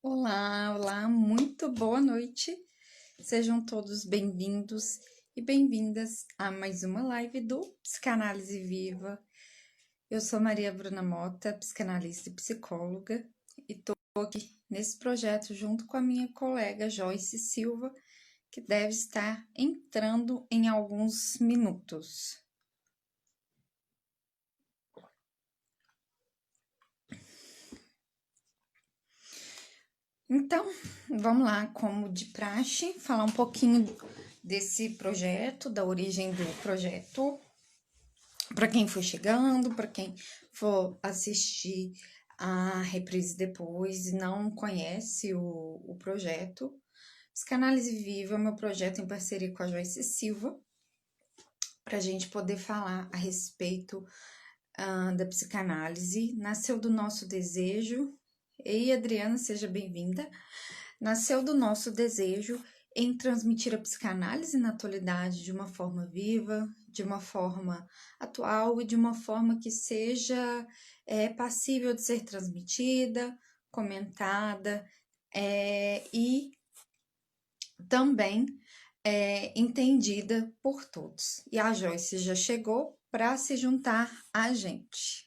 Olá, olá, muito boa noite. Sejam todos bem-vindos e bem-vindas a mais uma live do Psicanálise Viva. Eu sou Maria Bruna Mota, psicanalista e psicóloga, e estou aqui nesse projeto junto com a minha colega Joyce Silva, que deve estar entrando em alguns minutos. Então, vamos lá, como de praxe, falar um pouquinho desse projeto, da origem do projeto, para quem for chegando, para quem for assistir a reprise depois e não conhece o projeto. Psicanálise Viva é meu projeto em parceria com a Joyce Silva, para a gente poder falar a respeito da psicanálise. Nasceu do nosso desejo. Ei, Adriana, seja bem-vinda. Nasceu do nosso desejo em transmitir a psicanálise na atualidade de uma forma viva, de uma forma atual e de uma forma que seja passível de ser transmitida, comentada e também entendida por todos. E a Joyce já chegou para se juntar a gente.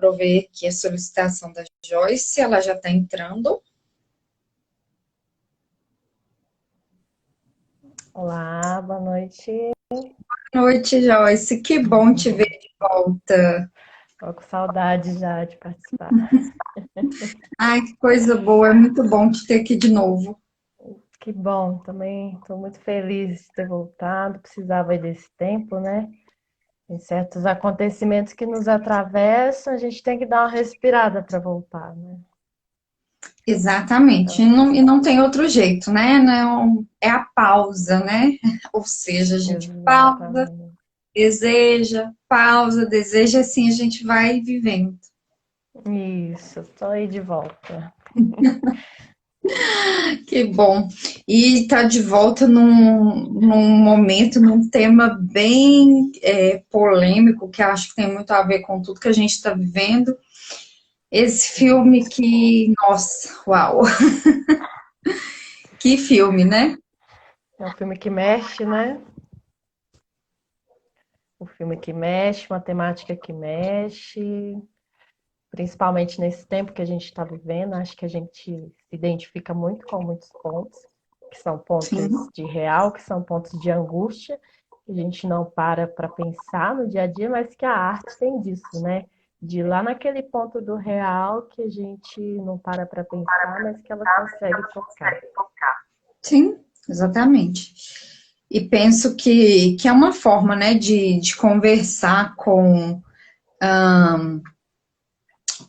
Vou ver aqui a solicitação da Joyce, ela já está entrando. Olá, boa noite. Boa noite, Joyce. Que bom te ver de volta. Tô com saudade já de participar. Ai, que coisa boa. É muito bom te ter aqui de novo. Que bom, também estou muito feliz de ter voltado. Precisava aí desse tempo, né? Tem certos acontecimentos que nos atravessam, a gente tem que dar uma respirada para voltar, né? Exatamente. Então, E não tem outro jeito, né? Não, é a pausa, né? Ou seja, a gente exatamente. pausa, deseja, assim a gente vai vivendo. Isso, estou aí de volta. Que bom. E tá de volta num momento, num tema bem polêmico, que acho que tem muito a ver com tudo que a gente está vivendo. Esse filme que, nossa, uau, que filme, né? É um filme que mexe, né? Um filme que mexe, uma temática que mexe. Principalmente nesse tempo que a gente está vivendo, acho que a gente se identifica muito com muitos pontos, que são pontos Sim, de real, que são pontos de angústia, que a gente não para pensar no dia a dia, mas que a arte tem disso, né? De ir lá naquele ponto do real que a gente não para pensar, mas que ela consegue tocar. sim, exatamente. E penso que é uma forma, né, de conversar com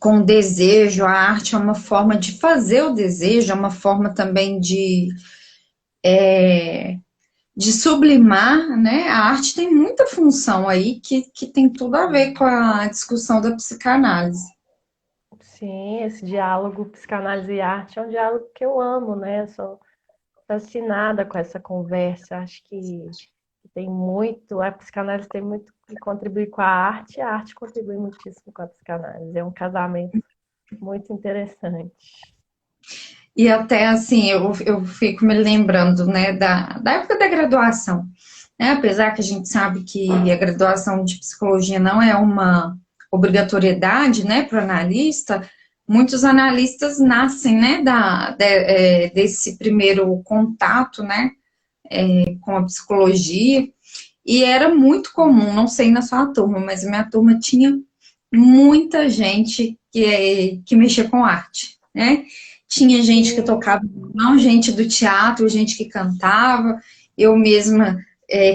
o desejo. A arte é uma forma de fazer o desejo, é uma forma também de sublimar, né? A arte tem muita função aí que tem tudo a ver com a discussão da psicanálise. Sim, esse diálogo psicanálise e arte é um diálogo que eu amo, né? Eu sou fascinada com essa conversa. Acho que tem muito, a psicanálise tem muito que contribuir com a arte contribui muitíssimo com a psicanálise. É um casamento muito interessante. E até assim, eu fico me lembrando, né, da época da graduação, né? Apesar que a gente sabe que a graduação de psicologia não é uma obrigatoriedade, né, para o analista, muitos analistas nascem, né, desse primeiro contato, né, com a psicologia, e era muito comum, não sei na sua turma, mas a minha turma tinha muita gente que mexia com arte, né? Tinha gente que Sim, tocava, não gente do teatro, gente que cantava, eu mesma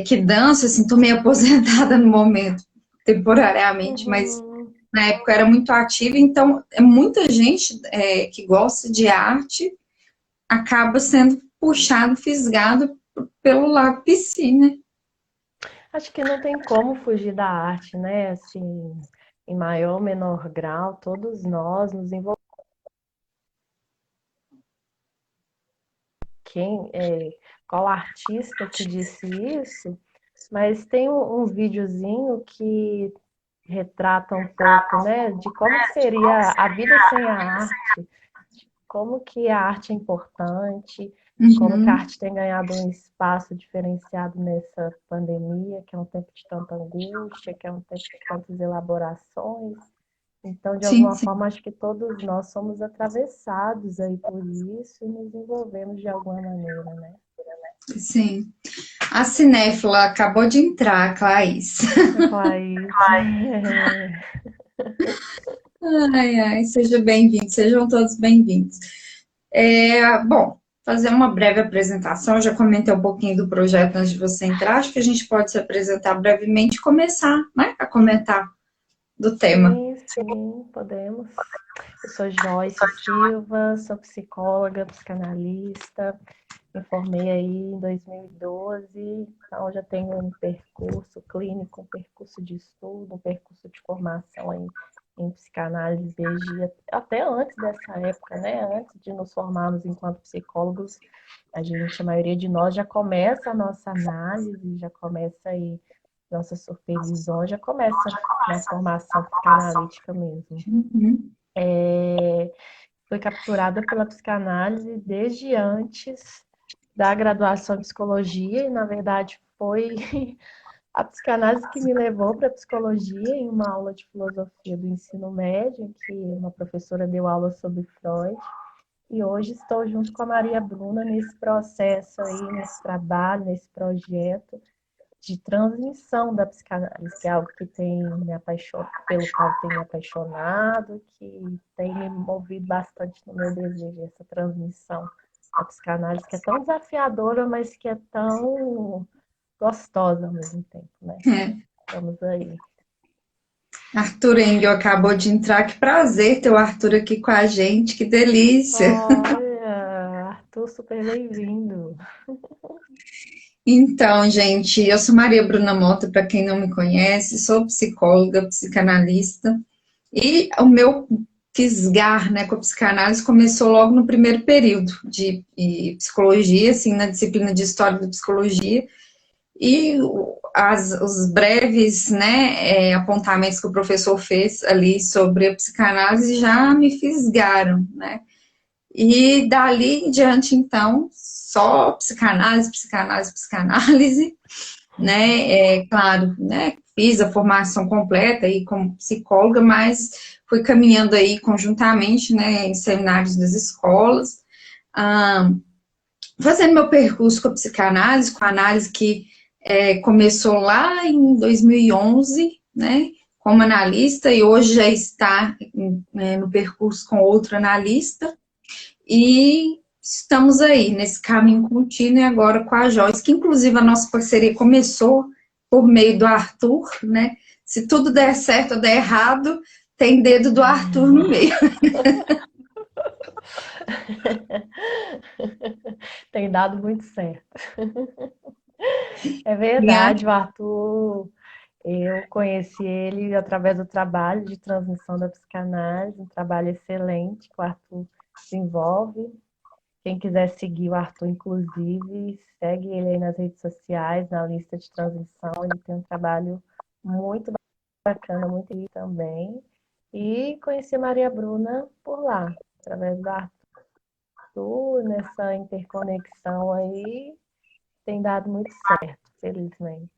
que danço, assim, tô meio aposentada no momento, temporariamente, mas uhum. na época era muito ativa, então é muita gente que gosta de arte acaba sendo puxado, fisgado pelo lado piscina. Acho que não tem como fugir da arte, né? Assim, em maior ou menor grau, todos nós nos envolvemos. Qual artista que disse isso? Mas tem um videozinho que retrata um pouco, né, de como que seria a vida sem a arte, como que a arte é importante, como que a Uhum. arte tem ganhado um espaço diferenciado nessa pandemia, que é um tempo de tanta angústia, que é um tempo de tantas elaborações. Então, de Sim, alguma sim, forma, acho que todos nós somos atravessados aí por isso e nos envolvemos de alguma maneira, né? sim. A cinéfila acabou de entrar, Claís. A Claís. Ai, ai, seja bem-vindo, sejam todos bem-vindos. Bom, fazer uma breve apresentação, eu já comentei um pouquinho do projeto antes de você entrar, acho que a gente pode se apresentar brevemente e começar, né, a comentar do tema. Sim, sim, podemos. Eu sou Joyce Silva, sou psicóloga, psicanalista, me formei aí em 2012, então já tenho um percurso clínico, um percurso de estudo, um percurso de formação em psicanálise desde até antes dessa época, né? Antes de nos formarmos enquanto psicólogos, a maioria de nós já começa a nossa análise, já começa aí nossa supervisão, já começa na formação psicanalítica mesmo. Uhum. Foi capturada pela psicanálise desde antes da graduação em psicologia, e na verdade foi a psicanálise que me levou para a psicologia em uma aula de filosofia do ensino médio, em que uma professora deu aula sobre Freud. E hoje estou junto com a Maria Bruna nesse processo aí, nesse trabalho, nesse projeto de transmissão da psicanálise, que é algo que tem me apaixonado, pelo qual tem me apaixonado, que tem me movido bastante no meu desejo, essa transmissão da psicanálise, que é tão desafiadora, mas que é tão gostosa ao mesmo tempo, né? É. Estamos aí. Arthur Engel acabou de entrar, que prazer ter o Arthur aqui com a gente, que delícia. Olha, Arthur, super bem-vindo. Então, gente, eu sou Maria Bruna Mota, para quem não me conhece, sou psicóloga, psicanalista, e o meu fisgar, né, com a psicanálise começou logo no primeiro período de psicologia, assim, na disciplina de História da Psicologia, e os breves, né, apontamentos que o professor fez ali sobre a psicanálise já me fisgaram, né, e dali em diante, então, só psicanálise, psicanálise, psicanálise, né? Claro, né? Fiz a formação completa aí como psicóloga, mas fui caminhando aí conjuntamente, né? Em seminários das escolas, ah, fazendo meu percurso com a psicanálise, com a análise que começou lá em 2011, né? Como analista e hoje já está no percurso com outro analista. E estamos aí nesse caminho contínuo e agora com a Joyce, que inclusive a nossa parceria começou por meio do Arthur, né? Se tudo der certo ou der errado, tem dedo do Arthur no meio. Tem dado muito certo. É Minha- verdade, o Arthur. Eu conheci ele através do trabalho de transmissão da psicanálise, um trabalho excelente que o Arthur desenvolve. Quem quiser seguir o Arthur, inclusive, segue ele aí nas redes sociais, na lista de transmissão. Ele tem um trabalho muito bacana, muito rico também. E conheci a Maria Bruna por lá, através do Arthur, nessa interconexão aí, tem dado muito certo, felizmente.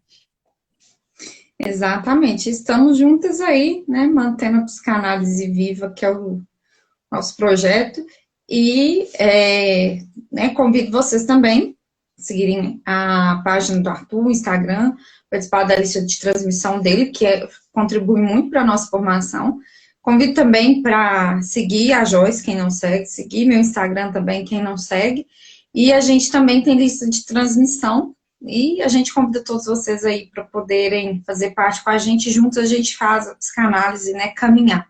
Exatamente, estamos juntas aí, né? Mantendo a psicanálise viva, que é o nosso projeto. E né, convido vocês também a seguirem a página do Arthur, o Instagram, participar da lista de transmissão dele, que contribui muito para a nossa formação. Convido também para seguir a Joyce, quem não segue, seguir meu Instagram também, quem não segue. E a gente também tem lista de transmissão. E a gente convida todos vocês aí para poderem fazer parte com a gente. Juntos a gente faz a psicanálise, né, caminhar.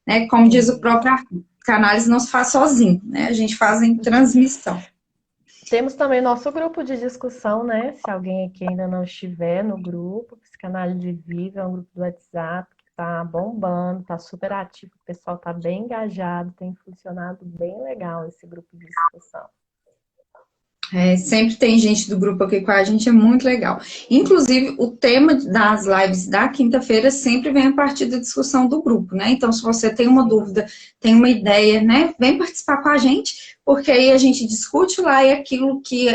Né? Como diz o Sim. próprio Arthur, a análise não se faz sozinho, né? A gente faz em transmissão. Temos também nosso grupo de discussão, né? Se alguém aqui ainda não estiver no grupo, Psicanálise Viva, é um grupo do WhatsApp que está bombando, está super ativo, o pessoal está bem engajado, tem funcionado bem legal esse grupo de discussão. Sempre tem gente do grupo aqui com a gente, é muito legal. Inclusive, o tema das lives da quinta-feira sempre vem a partir da discussão do grupo, né? Então, se você tem uma dúvida, tem uma ideia, né? Vem participar com a gente, porque aí a gente discute lá e aquilo que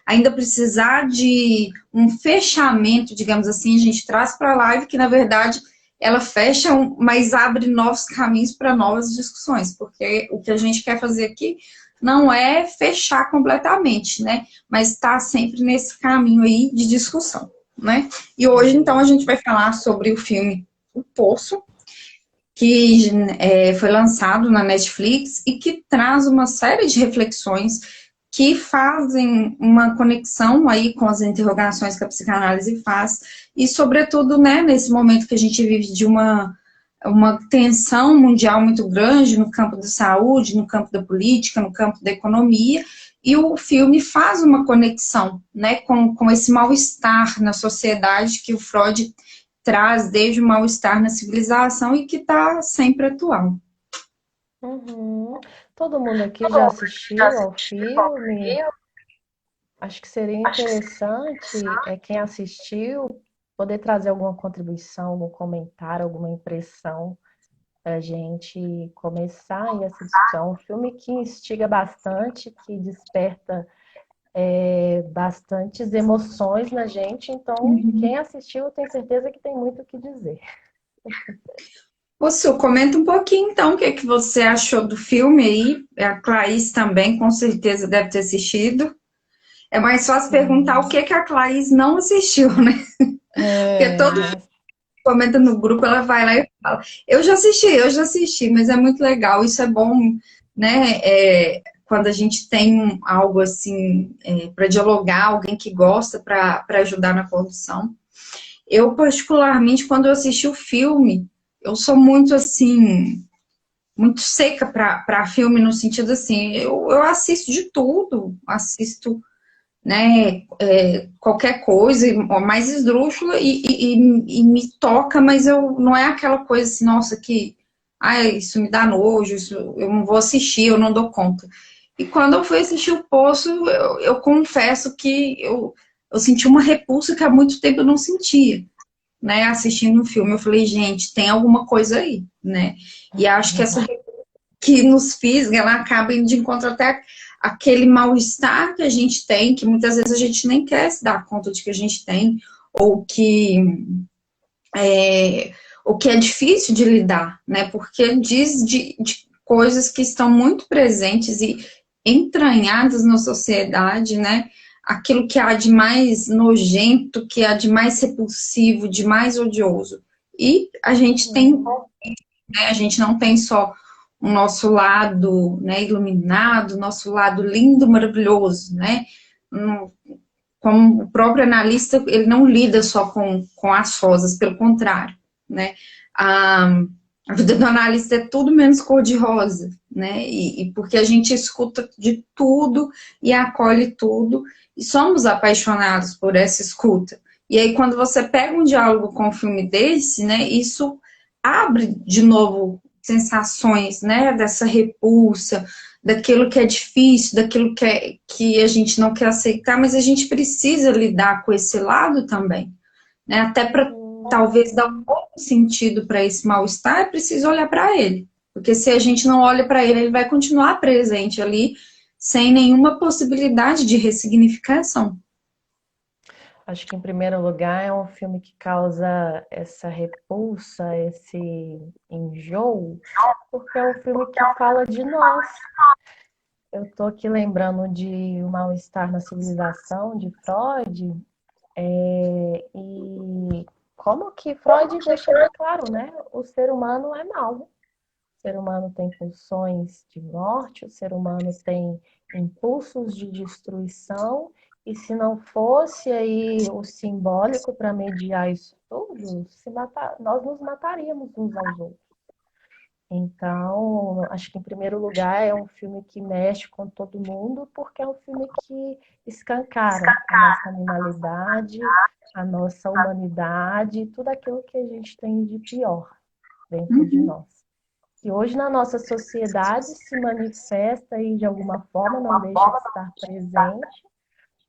ainda precisar de um fechamento, digamos assim, a gente traz para a live, que na verdade ela fecha, mas abre novos caminhos para novas discussões, porque o que a gente quer fazer aqui não é fechar completamente, né? Mas está sempre nesse caminho aí de discussão, né? E hoje, então, a gente vai falar sobre o filme O Poço, que foi lançado na Netflix e que traz uma série de reflexões que fazem uma conexão aí com as interrogações que a psicanálise faz e, sobretudo, né, nesse momento que a gente vive de uma tensão mundial muito grande no campo da saúde, no campo da política, no campo da economia, e o filme faz uma conexão, né, com esse mal-estar na sociedade que o Freud traz desde o mal-estar na civilização e que está sempre atual. Uhum. Todo mundo aqui já assistiu ao filme? Acho que seria interessante quem assistiu poder trazer alguma contribuição, algum comentário, alguma impressão para a gente começar aí essa discussão. É um filme que instiga bastante, que desperta bastantes emoções na gente. Então, quem assistiu, eu tenho certeza que tem muito o que dizer. Ô, Su, comenta um pouquinho então o que, que você achou do filme aí. A Clarice também, com certeza, deve ter assistido. É mais fácil perguntar o Sim. que, que a Clarice não assistiu, né? Porque todo mundo É, comenta no grupo, ela vai lá e fala. Eu já assisti, mas é muito legal. Isso é bom, né? Quando a gente tem algo assim para dialogar, alguém que gosta para ajudar na condução. Eu, particularmente, quando eu assisti o filme, eu sou muito assim, muito seca para filme, no sentido assim, eu assisto de tudo, assisto, né, qualquer coisa, mais esdrúxula e me toca, mas eu não é aquela coisa assim, nossa, que isso me dá nojo, isso, eu não vou assistir, eu não dou conta. E quando eu fui assistir o Poço, eu confesso que eu senti uma repulsa que há muito tempo eu não sentia, né, assistindo um filme. Eu falei, gente, tem alguma coisa aí, né? E acho que essa que nos fisga, ela acaba indo de encontro até aquele mal-estar que a gente tem, que muitas vezes a gente nem quer se dar conta de que a gente tem, ou que o que é difícil de lidar, né? Porque diz de coisas que estão muito presentes e entranhadas na sociedade, né? Aquilo que há de mais nojento, que há de mais repulsivo, de mais odioso. E a gente tem, uhum. né? A gente não tem só o nosso lado, né, iluminado, nosso lado lindo, maravilhoso, né? Como o próprio analista, ele não lida só com as rosas, pelo contrário, né? A, a vida do analista é tudo menos cor-de-rosa, né? E porque a gente escuta de tudo e acolhe tudo, e somos apaixonados por essa escuta. E aí, quando você pega um diálogo com um filme desse, né, isso abre de novo sensações, né, dessa repulsa, daquilo que é difícil, daquilo que a gente não quer aceitar, mas a gente precisa lidar com esse lado também, né? Até para talvez dar um outro sentido para esse mal-estar, é preciso olhar para ele. Porque se a gente não olha para ele, ele vai continuar presente ali, sem nenhuma possibilidade de ressignificação. Acho que, em primeiro lugar, é um filme que causa essa repulsa, esse enjoo, porque é um filme que fala de nós. Eu estou aqui lembrando de O Mal-Estar na Civilização, de Freud, e como que Freud deixa bem claro, né? O ser humano é mau. O ser humano tem pulsões de morte, o ser humano tem impulsos de destruição, e se não fosse aí o simbólico para mediar isso tudo, nós nos mataríamos uns aos outros. Então, acho que em primeiro lugar é um filme que mexe com todo mundo, porque é um filme que escancara a nossa animalidade, a nossa humanidade, tudo aquilo que a gente tem de pior dentro de Uhum. nós. que hoje na nossa sociedade se manifesta e de alguma forma não deixa de estar presente,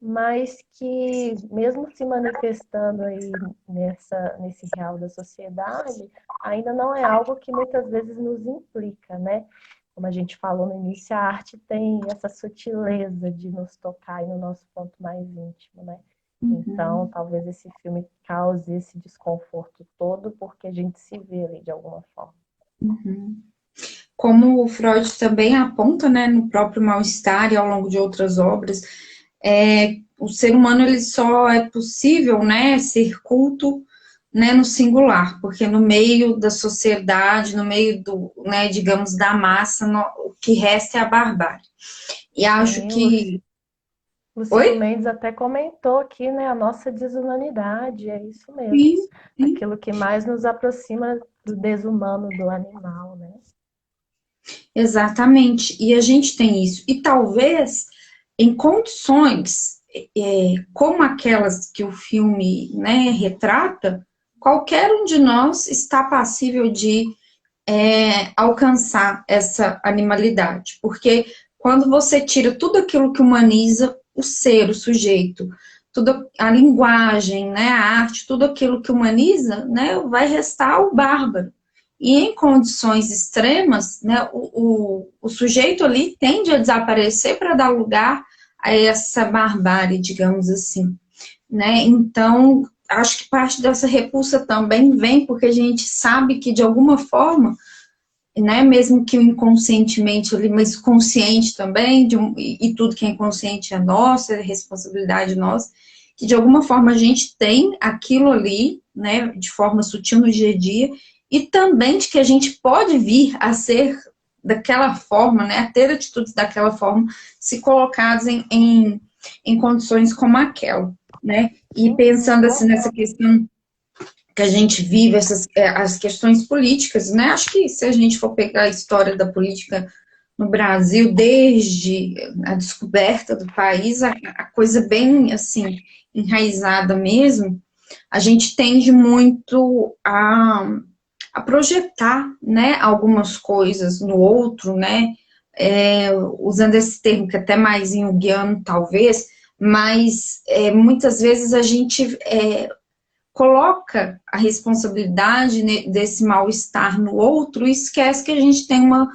mas que mesmo se manifestando aí nesse real da sociedade, ainda não é algo que muitas vezes nos implica, né? Como a gente falou no início, a arte tem essa sutileza de nos tocar aí no nosso ponto mais íntimo, né? Então, Uhum, talvez esse filme cause esse desconforto todo, porque a gente se vê ali de alguma forma. uhum. Como o Freud também aponta, né, no próprio Mal-Estar e ao longo de outras obras, o ser humano ele só é possível, né, ser culto, né, no singular, porque no meio da sociedade, no meio do, né, digamos, da massa, o que resta é a barbárie. E acho Sim, que... Luciano Oi? Mendes até comentou aqui, né, a nossa desumanidade, é isso mesmo. Sim, sim, Aquilo que mais nos aproxima do desumano do animal, né? exatamente. E a gente tem isso. E talvez em condições como aquelas que o filme, né, retrata, qualquer um de nós está passível de alcançar essa animalidade. Porque quando você tira tudo aquilo que humaniza o ser, o sujeito, toda a linguagem, né, a arte, tudo aquilo que humaniza, né, vai restar o bárbaro. E em condições extremas, né, o sujeito ali tende a desaparecer para dar lugar a essa barbárie, digamos assim. Né? Então, acho que parte dessa repulsa também vem porque a gente sabe que, de alguma forma, né, mesmo que inconscientemente ali, mas consciente também, e tudo que é inconsciente é nossa, é responsabilidade nossa, que de alguma forma a gente tem aquilo ali, né, de forma sutil no dia a dia, e também de que a gente pode vir a ser daquela forma, né, a ter atitudes daquela forma, se colocados em condições como aquela, né, e pensando Uhum. assim nessa questão que a gente vive as questões políticas, né? Acho que se a gente for pegar a história da política no Brasil, desde a descoberta do país, a coisa bem, assim, enraizada mesmo, a gente tende muito a projetar, né, algumas coisas no outro, né, usando esse termo que é até mais junguiano, talvez, mas muitas vezes a gente coloca a responsabilidade desse mal-estar no outro e esquece que a gente tem uma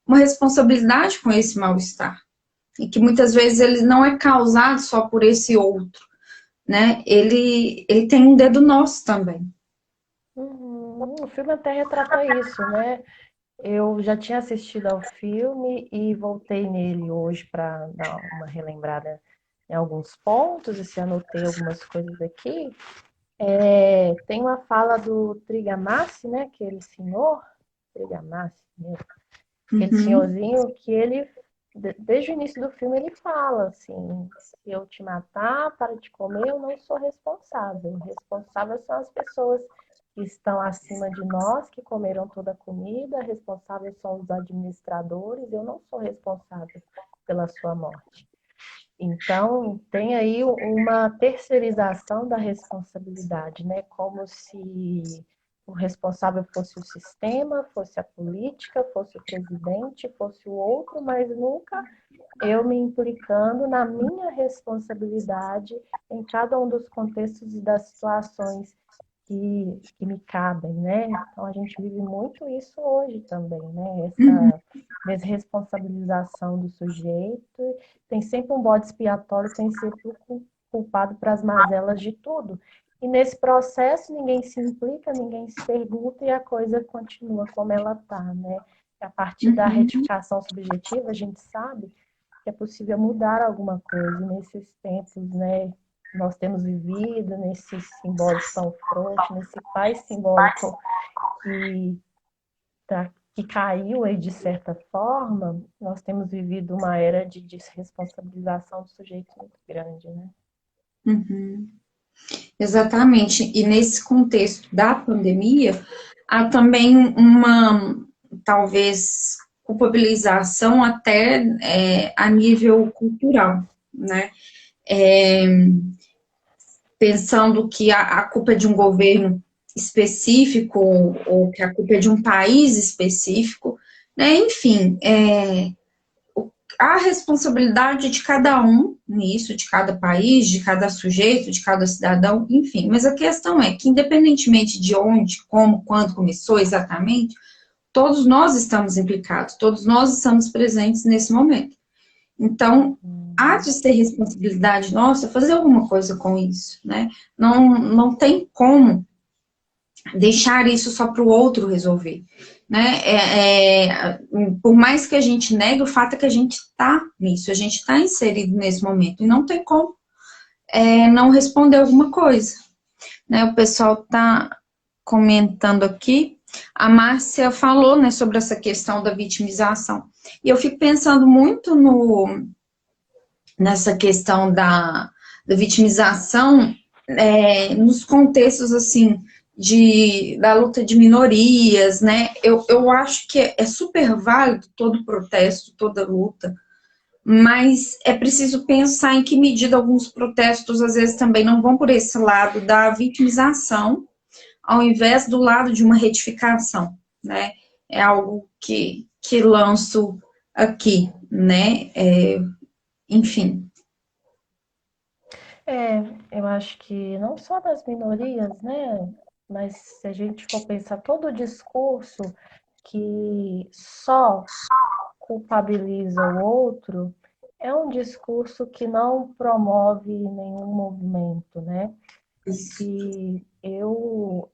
responsabilidade com esse mal-estar. E que muitas vezes ele não é causado só por esse outro, né? Ele tem um dedo nosso também. Uhum. O filme até retrata isso, né? Eu já tinha assistido ao filme e voltei nele hoje para dar uma relembrada em alguns pontos, e se anotei algumas coisas aqui. Tem uma fala do Trigamassi, né? Aquele senhor, Trigamassi mesmo, aquele Uhum, senhorzinho que ele, desde o início do filme, ele fala assim: se eu te matar para te comer, eu não sou responsável. Responsáveis são as pessoas que estão acima de nós, que comeram toda a comida, responsáveis são os administradores, eu não sou responsável pela sua morte. Então, tem aí uma terceirização da responsabilidade, né? Como se o responsável fosse o sistema, fosse a política, fosse o presidente, fosse o outro, mas nunca eu me implicando na minha responsabilidade em cada um dos contextos e das situações que me cabem, né? Então a gente vive muito isso hoje também, né? uhum, Essa desresponsabilização do sujeito, tem sempre um bode expiatório, tem sempre o culpado para as mazelas de tudo. E nesse processo ninguém se implica, ninguém se pergunta e a coisa continua como ela está, né? A partir da uhum. retificação subjetiva, a gente sabe que é possível mudar alguma coisa. E nesses tempos, né, nós temos vivido, nesse simbólico tão frouxo, nesse pai simbólico que, que caiu aí de certa forma, nós temos vivido uma era de desresponsabilização do sujeito muito grande, né? Uhum. Exatamente. E nesse contexto da pandemia, há também talvez, culpabilização até a nível cultural, né? É, pensando que a culpa é de um governo específico ou que a culpa é de um país específico, né? Enfim, a responsabilidade de cada um nisso, de cada país, de cada sujeito, de cada cidadão, enfim. Mas a questão é que, independentemente de onde, como, quando começou exatamente, todos nós estamos implicados, todos nós estamos presentes nesse momento. Então, há de ser responsabilidade nossa fazer alguma coisa com isso, né? Não tem como deixar isso só para o outro resolver, né? Por mais que a gente negue, o fato é que a gente está nisso, a gente está inserido nesse momento e não tem como não responder alguma coisa, né? O pessoal está comentando aqui, a Márcia falou, né, sobre essa questão da vitimização, e eu fico pensando muito nessa questão da vitimização nos contextos, assim, da luta de minorias, né? Eu acho que é super válido todo protesto, toda luta, mas é preciso pensar em que medida alguns protestos, às vezes, também não vão por esse lado da vitimização, ao invés do lado de uma retificação, né? É algo que lanço aqui, né? Enfim. É, eu acho que não só das minorias, né? Mas se a gente for pensar todo o discurso que só culpabiliza o outro, é um discurso que não promove nenhum movimento, né? Se eu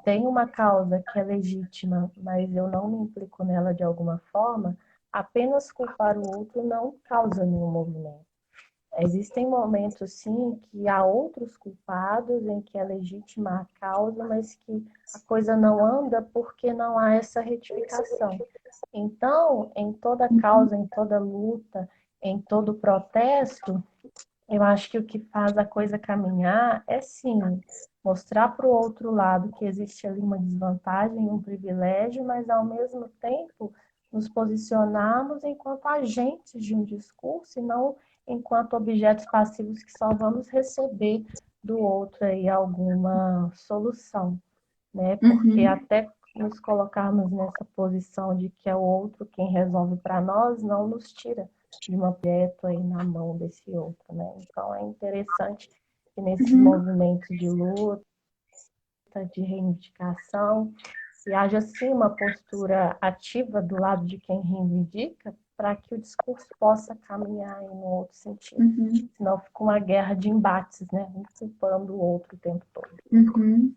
tenho uma causa que é legítima, mas eu não me implico nela de alguma forma, apenas culpar o outro não causa nenhum movimento. Existem momentos, sim, que há outros culpados, em que é legítima a causa, mas que a coisa não anda porque não há essa retificação. Então, em toda causa, em toda luta, em todo protesto, eu acho que o que faz a coisa caminhar é, sim, mostrar para o outro lado que existe ali uma desvantagem, um privilégio, mas, ao mesmo tempo, nos posicionarmos enquanto agentes de um discurso e não enquanto objetos passivos que só vamos receber do outro aí alguma solução, né? Porque Uhum, até nos colocarmos nessa posição de que é o outro quem resolve para nós, não nos tira de um objeto aí na mão desse outro, né? Então é interessante que nesses uhum, movimentos de luta, de reivindicação, se haja sim uma postura ativa do lado de quem reivindica, para que o discurso possa caminhar em um outro sentido. uhum, Senão fica uma guerra de embates, né? Um culpando o outro o tempo todo. uhum.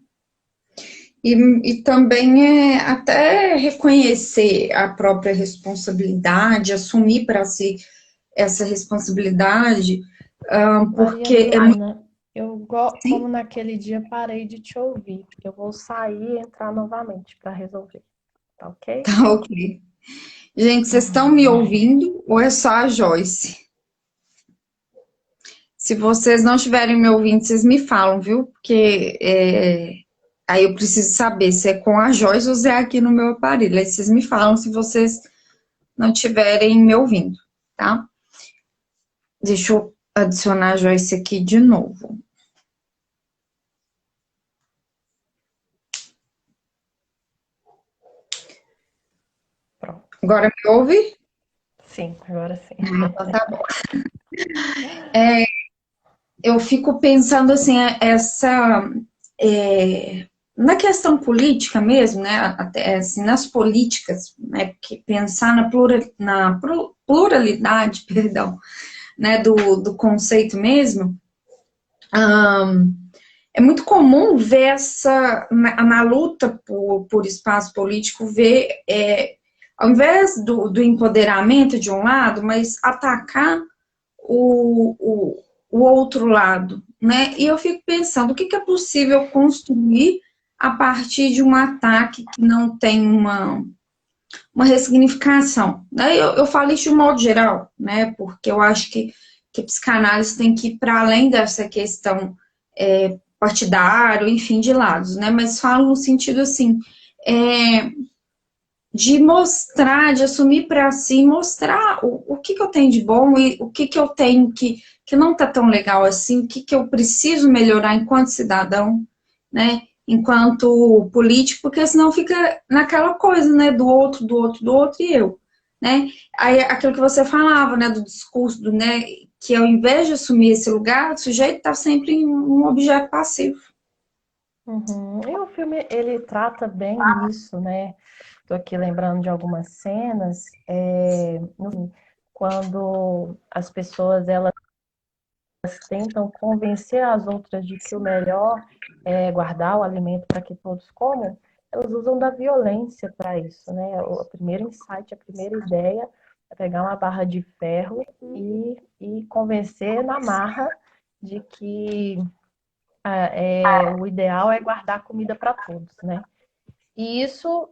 E também até reconhecer a própria responsabilidade, assumir para si essa responsabilidade, Maria porque é muito. Milena, como naquele dia, parei de te ouvir. Eu vou sair e entrar novamente para resolver, tá ok? Tá, ok. Gente, vocês estão me ouvindo ou é só a Joyce? Se vocês não estiverem me ouvindo, vocês me falam, viu? Porque aí eu preciso saber se é com a Joyce ou se é aqui no meu aparelho. Aí vocês me falam se vocês não estiverem me ouvindo, tá? Deixa eu adicionar a Joyce aqui de novo. Pronto. Agora me ouve? Sim, agora sim. Então tá bom. Eu fico pensando assim, na questão política mesmo, né? Até, assim, nas políticas, né? Porque pensar na pluralidade, perdão, né? Do conceito mesmo. É muito comum ver na luta por espaço político, ver, ao invés do empoderamento de um lado, mas atacar o outro lado, né? E eu fico pensando, o que é possível construir a partir de um ataque que não tem uma ressignificação, né? Eu falo isso de um modo geral, né? Porque eu acho que a psicanálise tem que ir para além dessa questão partidário, enfim, de lados, né? Mas falo no sentido assim, é, de mostrar, de assumir para si, mostrar o que eu tenho de bom e o que eu tenho que não tá tão legal assim, o que eu preciso melhorar enquanto cidadão, né? enquanto político, porque senão fica naquela coisa, né, do outro, do outro, do outro e eu, né? Aí aquilo que você falava, né, do discurso, né, que ao invés de assumir esse lugar, o sujeito está sempre em um objeto passivo. Uhum. E o filme, ele trata bem isso, né? Estou aqui lembrando de algumas cenas, quando as pessoas elas tentam convencer as outras de que o melhor é guardar o alimento para que todos comam, elas usam da violência para isso, né? O primeiro insight, a primeira ideia é pegar uma barra de ferro e convencer na marra de que o ideal é guardar comida para todos, né? E isso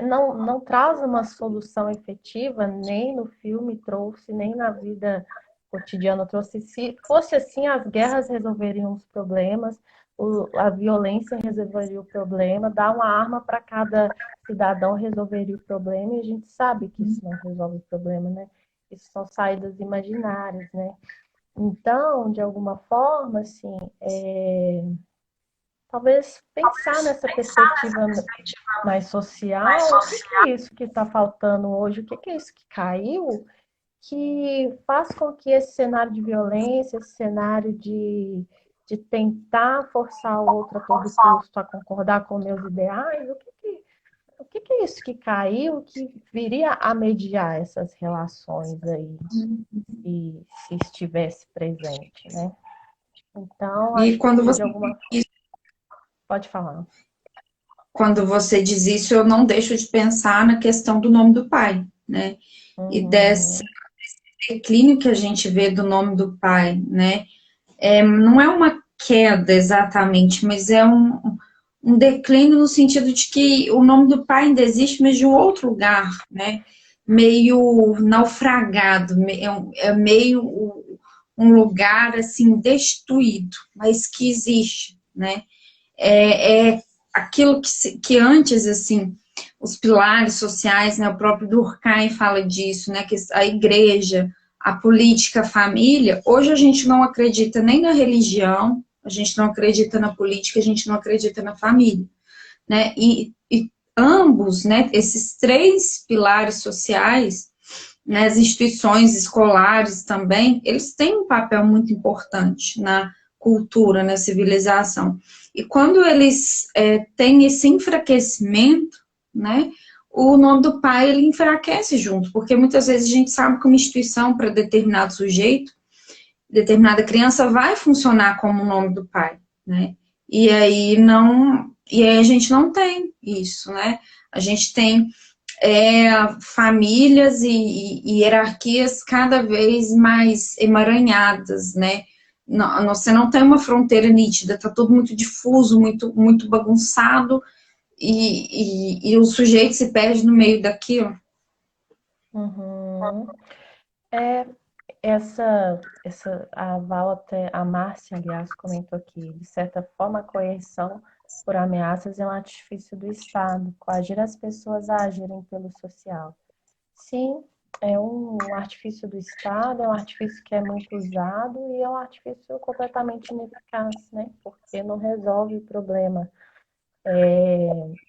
não traz uma solução efetiva, nem no filme trouxe, nem na vida cotidiana trouxe. Se fosse assim, as guerras resolveriam os problemas, a violência resolveria o problema, dar uma arma para cada cidadão resolveria o problema, e a gente sabe que isso não resolve o problema, né? Isso são saídas imaginárias, né? Então, de alguma forma, assim, talvez pensar nessa perspectiva mais social, o que que é isso que está faltando hoje? O que que é isso que caiu que faz com que esse cenário de violência, esse cenário de tentar forçar o outro a todo custo a concordar com meus ideais, o que que é isso que caiu que viria a mediar essas relações aí, se estivesse presente, né? Então, E acho que de alguma... Pode falar. quando você diz isso, eu não deixo de pensar na questão do nome do pai, né? E desse Uhum, declínio que a gente vê do nome do pai, né? Não é uma queda exatamente, mas é um declínio no sentido de que o nome do pai ainda existe, mas de um outro lugar, né? Meio naufragado, é meio um lugar assim destruído, mas que existe, né? É aquilo que antes assim os pilares sociais, né? O próprio Durkheim fala disso, né? Que a igreja, a política, a família. Hoje a gente não acredita nem na religião, a gente não acredita na política, a gente não acredita na família, né? E ambos, né? Esses três pilares sociais, né, as instituições escolares também, eles têm um papel muito importante na cultura, na civilização. E quando eles têm esse enfraquecimento, né, o nome do pai ele enfraquece junto, porque muitas vezes a gente sabe que uma instituição para determinado sujeito, determinada criança vai funcionar como o nome do pai, né? E aí a gente não tem isso, né? A gente tem famílias e hierarquias cada vez mais emaranhadas, né? Não, você não tem uma fronteira nítida, tá tudo muito difuso, muito, muito bagunçado, e o sujeito se perde no meio daquilo. uhum. A Val até, a Márcia, aliás, comentou aqui, de certa forma, a coerção por ameaças é um artifício do Estado, coagir as pessoas a agirem pelo social. Sim, é um artifício do Estado, é um artifício que é muito usado e é um artifício completamente ineficaz, né? Porque não resolve o problema.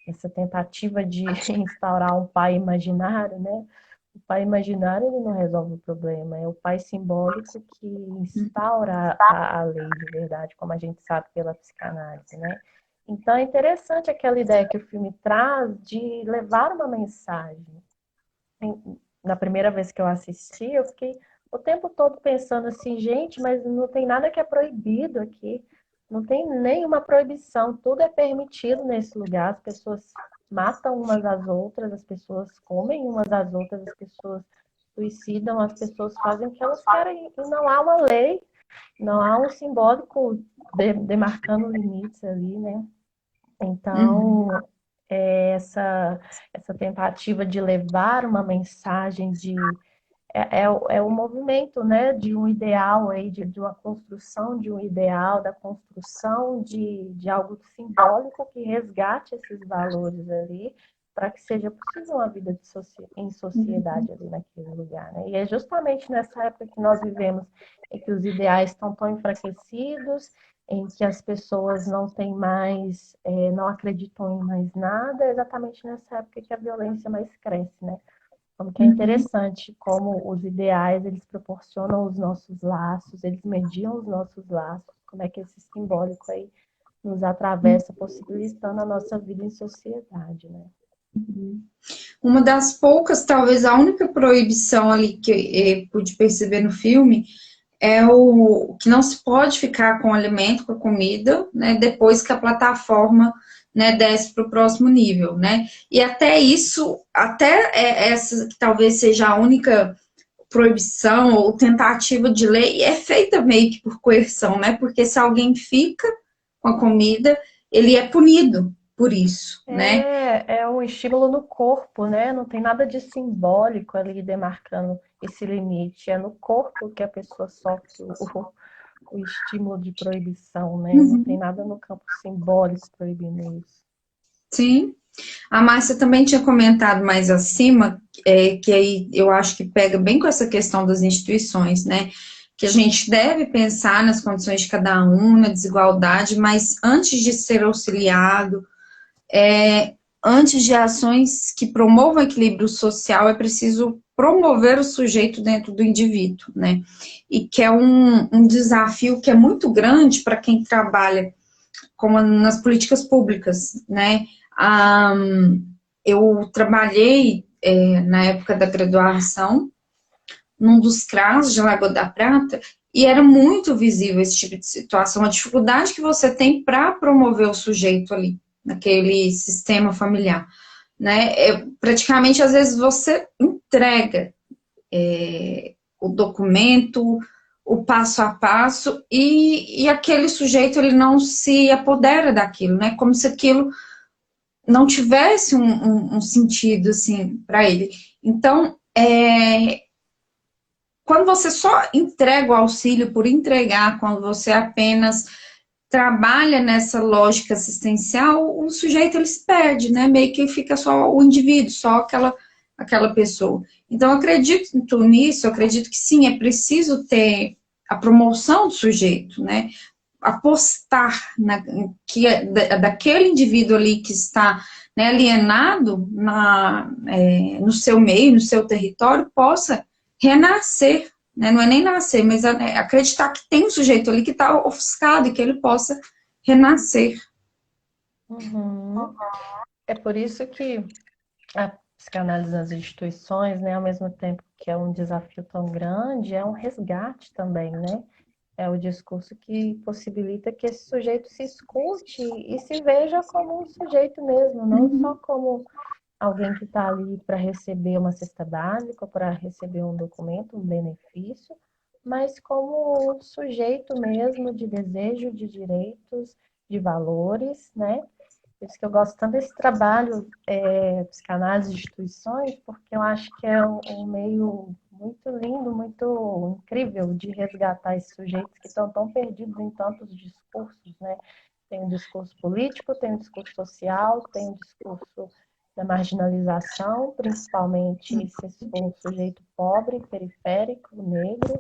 Essa tentativa de instaurar um pai imaginário, né? O pai imaginário ele não resolve o problema, é o pai simbólico que instaura a lei de verdade, como a gente sabe pela psicanálise, né? Então é interessante aquela ideia que o filme traz de levar uma mensagem. Na primeira vez que eu assisti, eu fiquei o tempo todo pensando assim, gente, mas não tem nada que é proibido aqui. Não tem nenhuma proibição, tudo é permitido nesse lugar. As pessoas matam umas às outras, as pessoas comem umas às outras, as pessoas suicidam, as pessoas fazem o que elas querem. E não há uma lei, não há um simbólico demarcando limites ali, né? Uhum. Então, essa tentativa de levar uma mensagem é o movimento, né, de um ideal aí, de uma construção de um ideal, da construção de algo simbólico que resgate esses valores ali, para que seja possível uma vida em sociedade ali naquele lugar, né? E é justamente nessa época que nós vivemos em que os ideais estão tão enfraquecidos em que as pessoas não têm mais, não acreditam em mais nada, é exatamente nessa época que a violência mais cresce, né? Como que é Uhum. interessante como os ideais, eles proporcionam os nossos laços, eles mediam os nossos laços, como é que esse simbólico aí nos atravessa, possibilitando a nossa vida em sociedade, né? Uma das poucas, talvez a única proibição ali que pude perceber no filme é o que não se pode ficar com o alimento, com a comida, né, depois que a plataforma, né, desce para o próximo nível, né? E até isso, até essa que talvez seja a única proibição ou tentativa de lei, é feita meio que por coerção, né? Porque se alguém fica com a comida, ele é punido por isso, né? É um estímulo no corpo, né? Não tem nada de simbólico ali demarcando esse limite. É no corpo que a pessoa sofre o estímulo de proibição, né? Não tem nada no campo simbólico proibindo isso. Sim. A Márcia também tinha comentado mais acima, que aí eu acho que pega bem com essa questão das instituições, né? Que a gente deve pensar nas condições de cada um, na desigualdade, mas antes de ser auxiliado, antes de ações que promovam o equilíbrio social, é preciso promover o sujeito dentro do indivíduo, né? E que é um desafio que é muito grande para quem trabalha como nas políticas públicas, né? Ah, eu trabalhei na época da graduação num dos CRAS de Lagoa da Prata e era muito visível esse tipo de situação, a dificuldade que você tem para promover o sujeito ali, naquele sistema familiar, né? Praticamente, às vezes, você entrega o documento, o passo a passo, e aquele sujeito, ele não se apodera daquilo, né? Como se aquilo não tivesse um sentido, assim, para ele. Então, quando você só entrega o auxílio por entregar, quando você apenas trabalha nessa lógica assistencial, o sujeito ele se perde, né? Meio que fica só o indivíduo, só aquela pessoa. Então, eu acredito nisso, eu acredito que sim, é preciso ter a promoção do sujeito, né? Apostar que daquele indivíduo ali que está, né, alienado no seu meio, no seu território, possa renascer, né? Não é nem nascer, mas acreditar que tem um sujeito ali que está ofuscado e que ele possa renascer. Uhum. É por isso que a psicanálise nas instituições, né, ao mesmo tempo que é um desafio tão grande, é um resgate também, né? É o discurso que possibilita que esse sujeito se escute e se veja como um sujeito mesmo, não só como alguém que está ali para receber uma cesta básica, para receber um documento, um benefício, mas como um sujeito mesmo de desejo, de direitos, de valores, né? Por isso que eu gosto tanto desse trabalho, psicanálise de instituições, porque eu acho que é um meio muito lindo, muito incrível de resgatar esses sujeitos que estão tão perdidos em tantos discursos, né? Tem um discurso político, tem um discurso social, tem um discurso da marginalização, principalmente se for um sujeito pobre, periférico, negro.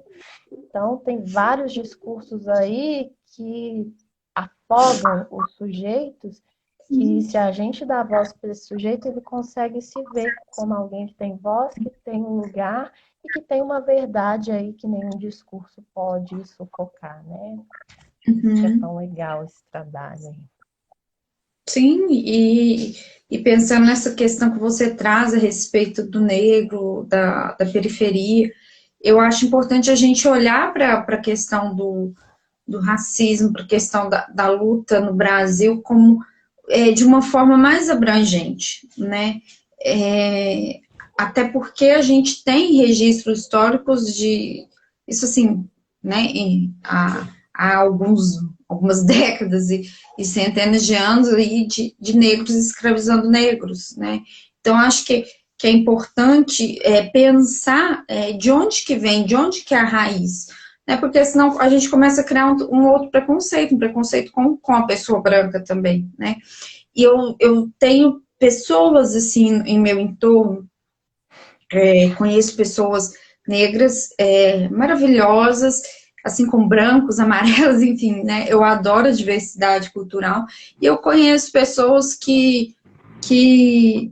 Então, tem vários discursos aí que afogam os sujeitos, que se a gente dá voz para esse sujeito, ele consegue se ver como alguém que tem voz, que tem um lugar e que tem uma verdade aí que nenhum discurso pode sufocar, né? Isso que é Uhum. tão legal esse trabalho aí. Sim, e pensando nessa questão que você traz a respeito do negro, da periferia, eu acho importante a gente olhar para a questão do racismo, para a questão da luta no Brasil como de uma forma mais abrangente, né? É, até porque a gente tem registros históricos de isso assim, né? Há algumas décadas e centenas de anos aí de negros escravizando negros, né? Então acho que é importante pensar de onde que vem, de onde que é a raiz, né? Porque senão a gente começa a criar um outro preconceito, um preconceito com a pessoa branca também, né? E eu tenho pessoas, assim, em meu entorno, conheço pessoas negras maravilhosas, assim como brancos, amarelos, enfim, né? Eu adoro a diversidade cultural e eu conheço pessoas que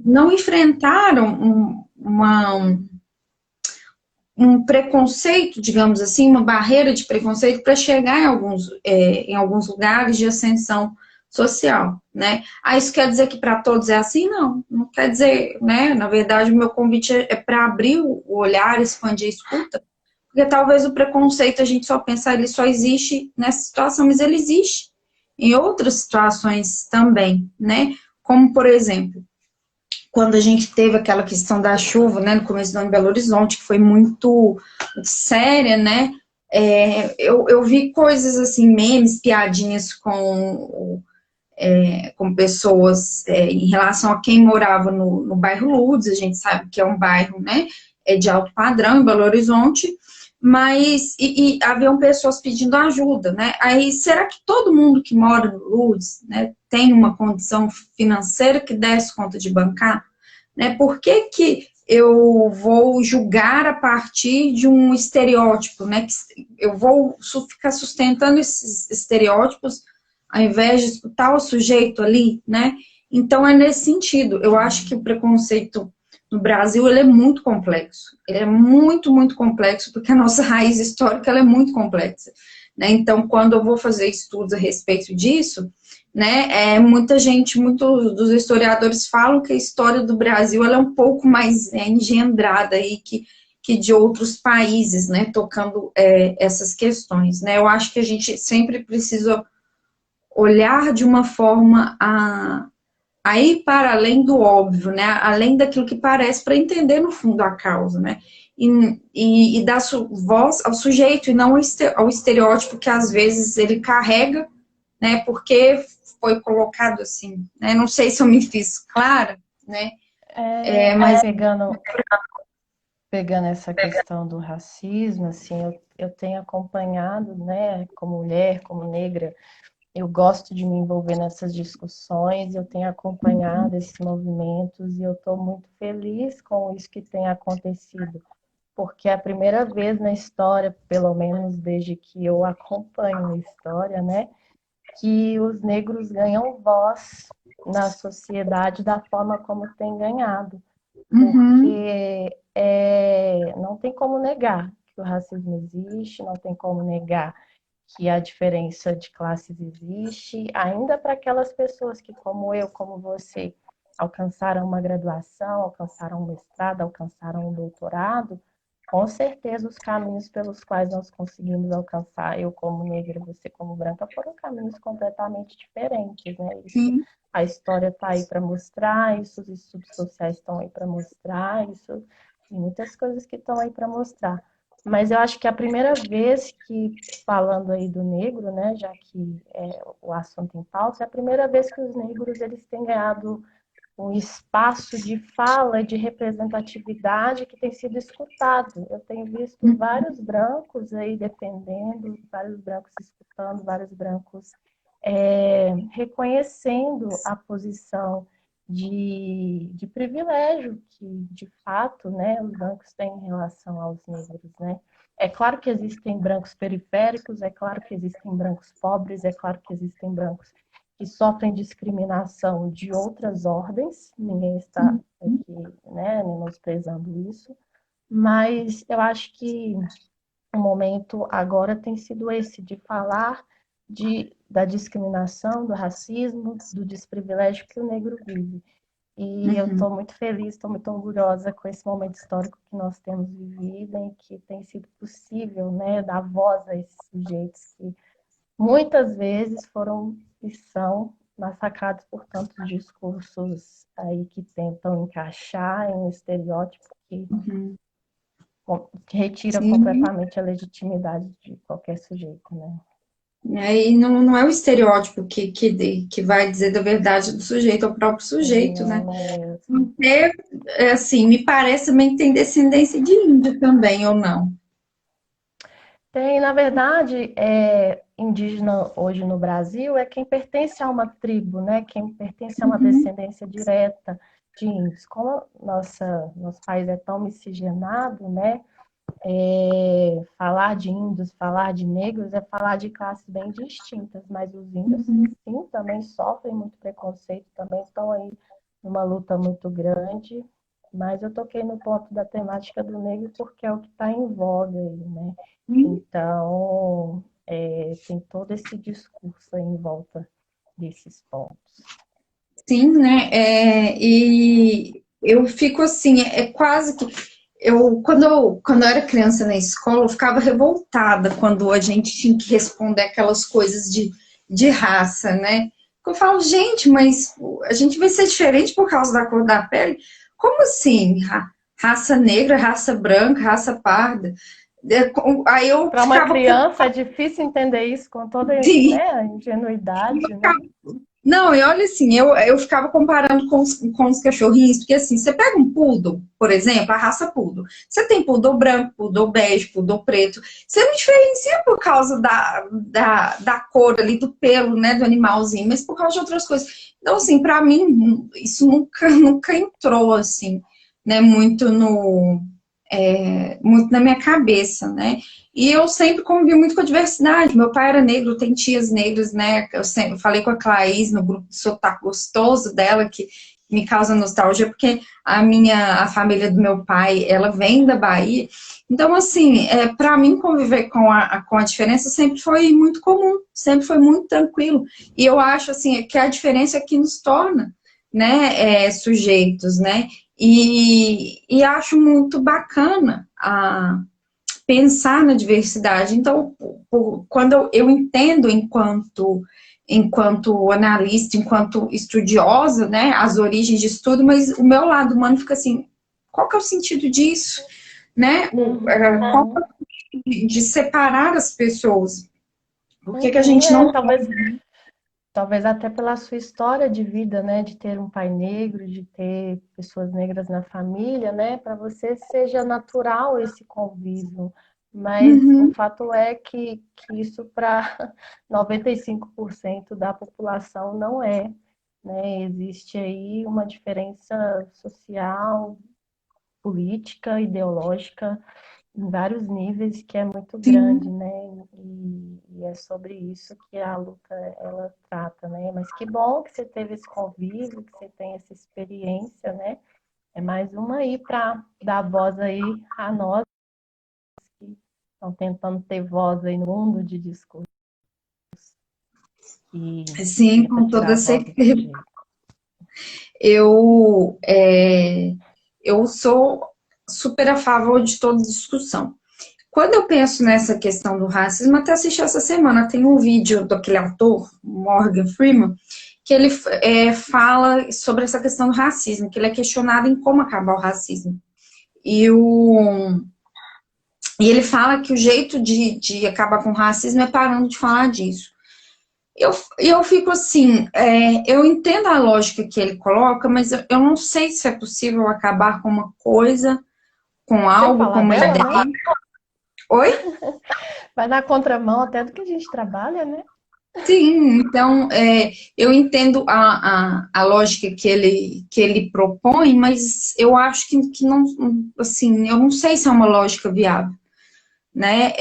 não enfrentaram um preconceito, digamos assim, uma barreira de preconceito para chegar em alguns lugares de ascensão social, né? Ah, isso quer dizer que para todos é assim? Não, não quer dizer, né? Na verdade, o meu convite é para abrir o olhar, expandir a escuta, porque talvez o preconceito a gente só pensar ele só existe nessa situação, mas ele existe em outras situações também, né? Como, por exemplo, quando a gente teve aquela questão da chuva, né, no começo do ano em Belo Horizonte, que foi muito séria, né, eu vi coisas assim, memes, piadinhas com pessoas em relação a quem morava no bairro Lourdes, a gente sabe que é um bairro, né, de alto padrão em Belo Horizonte, mas haviam pessoas pedindo ajuda, né? Aí, será que todo mundo que mora no Lourdes, né, tem uma condição financeira que desse conta de bancar? Né? Por que que eu vou julgar a partir de um estereótipo, né? Que eu vou ficar sustentando esses estereótipos ao invés de escutar o sujeito ali, né? Então é nesse sentido. Eu acho que o preconceito no Brasil ele é muito complexo. Ele é muito, muito complexo porque a nossa raiz histórica ela é muito complexa. Né? Então, quando eu vou fazer estudos a respeito disso, né? Muita gente, muitos dos historiadores falam que a história do Brasil ela é um pouco mais engendrada aí que de outros países, né? Tocando essas questões, né? Eu acho que a gente sempre precisa olhar de uma forma a ir para além do óbvio, né? Além daquilo que parece, para entender no fundo a causa, né? E dar voz ao sujeito e não ao estereótipo que às vezes ele carrega, né? Porque foi colocado assim, né? Não sei se eu me fiz clara, né? Aí Mas pegando essa questão do racismo, assim, eu tenho acompanhado, né, como mulher, como negra, eu gosto de me envolver nessas discussões, eu tenho acompanhado esses movimentos e eu estou muito feliz com isso que tem acontecido, porque é a primeira vez na história, pelo menos desde que eu acompanho a história, né, que os negros ganham voz na sociedade da forma como tem ganhado, uhum, porque não tem como negar que o racismo existe, não tem como negar que a diferença de classes existe, ainda para aquelas pessoas que, como eu, como você, alcançaram uma graduação, alcançaram um mestrado, alcançaram um doutorado, com certeza os caminhos pelos quais nós conseguimos alcançar, eu como negra, você como branca, foram caminhos completamente diferentes, né? Isso, sim, a história está aí para mostrar, isso, os estudos sociais estão aí para mostrar, isso, e muitas coisas que estão aí para mostrar. Mas eu acho que a primeira vez que, falando aí do negro, né, já que o assunto em pauta, é a primeira vez que os negros eles têm ganhado um espaço de fala, de representatividade que tem sido escutado. Eu tenho visto vários brancos aí defendendo, vários brancos escutando, vários brancos reconhecendo a posição de privilégio que, de fato, né, os brancos têm em relação aos negros, né? É claro que existem brancos periféricos, é claro que existem brancos pobres, é claro que existem brancos que sofrem discriminação de outras ordens, ninguém está aqui, né, menosprezando isso, mas eu acho que o momento agora tem sido esse, de falar da discriminação, do racismo, do desprivilégio que o negro vive. E eu estou uhum, muito feliz, estou muito orgulhosa com esse momento histórico que nós temos vivido, em que tem sido possível, né, dar voz a esses sujeitos que muitas vezes foram e são massacrados por tantos discursos aí que tentam encaixar em um estereótipo uhum. que retira Sim. completamente a legitimidade de qualquer sujeito, né? E não é o estereótipo que vai dizer da verdade do sujeito, é o próprio sujeito, né? Não mesmo. Porque, assim, me parece também que tem descendência de índio também, ou não? Tem, na verdade, indígena hoje no Brasil é quem pertence a uma tribo, né? Quem pertence a uma Uhum, descendência direta de índios. Como nosso país é tão miscigenado, né? falar de índios, falar de negros é falar de classes bem distintas, mas os índios, sim, também sofrem muito preconceito, também estão aí numa luta muito grande, mas eu toquei no ponto da temática do negro porque é o que está em voga aí, né? Então, tem todo esse discurso aí em volta desses pontos. Sim, né? E eu fico assim, é quase que. Quando eu era criança na escola, eu ficava revoltada quando a gente tinha que responder aquelas coisas de raça, né? Eu falo, gente, mas a gente vai ser diferente por causa da cor da pele? Como assim? Raça negra, raça branca, raça parda? Aí eu Para uma ficava criança é difícil entender isso com toda, assim. né, a ingenuidade, né? Não, e olha assim, eu ficava comparando com os cachorrinhos, porque assim, você pega um poodle, por exemplo, a raça poodle. Você tem poodle branco, poodle bege, poodle preto. Você não diferencia por causa da cor ali, do pelo, né, do animalzinho, mas por causa de outras coisas. Então, assim, pra mim, isso nunca entrou, assim, né, muito na minha cabeça, né? E eu sempre convivi muito com a diversidade. Meu pai era negro, tem tias negras, né? Eu sempre falei com a Claís no grupo do Sotaque Gostoso dela, que me causa nostalgia, porque a família do meu pai, ela vem da Bahia. Então, assim, para mim conviver com a diferença sempre foi muito comum, sempre foi muito tranquilo. E eu acho, assim, que a diferença é que nos torna, né, sujeitos, né? E acho muito bacana pensar na diversidade. Então, quando eu entendo enquanto analista, enquanto estudiosa, né, as origens de estudo, mas o meu lado humano fica assim, qual que é o sentido disso? Né? Qual que Uhum, é o sentido de separar as pessoas? Por que a uhum, gente não talvez até pela sua história de vida, né, de ter um pai negro, de ter pessoas negras na família, né, para você seja natural esse convívio. Mas o Uhum, fato é que isso para 95% da população não é, né? Existe aí uma diferença social, política, ideológica em vários níveis que é muito grande, sim, né? E é sobre isso que a luta ela trata, né? Mas que bom que você teve esse convívio, que você tem essa experiência, né? É mais uma aí para dar voz aí a nós que estão tentando ter voz aí no mundo de discurso e sim, tenta com tirar toda a voz desse certeza. jeito. Eu, é, eu sou super a favor de toda discussão. Quando eu penso nessa questão do racismo, até assisti essa semana, tem um vídeo daquele ator, Morgan Freeman, que ele fala sobre essa questão do racismo, que ele é questionado em como acabar o racismo. E, o, e ele fala que o jeito de acabar com o racismo é parando de falar disso. Eu fico assim, eu entendo a lógica que ele coloca, mas eu não sei se é possível acabar com uma coisa, com Sem algo, com falar uma dela, né? ideia. Oi? Vai na contramão até do que a gente trabalha, né? Sim, então eu entendo a lógica que ele propõe, mas eu acho que não, assim, eu não sei se é uma lógica viável, né?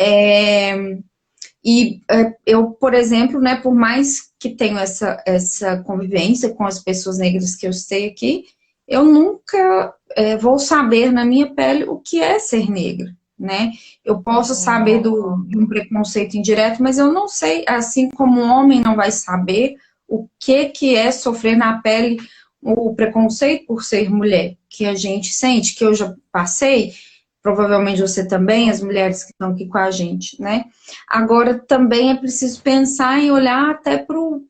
Eu, por exemplo, né, por mais que tenha essa convivência com as pessoas negras que eu sei aqui, eu nunca vou saber na minha pele o que é ser negra, né? Eu posso saber Uhum. de um preconceito indireto, mas eu não sei, assim como um homem não vai saber o que é sofrer na pele o preconceito por ser mulher, que a gente sente, que eu já passei, provavelmente você também, as mulheres que estão aqui com a gente, né? Agora, também é preciso pensar e olhar até pro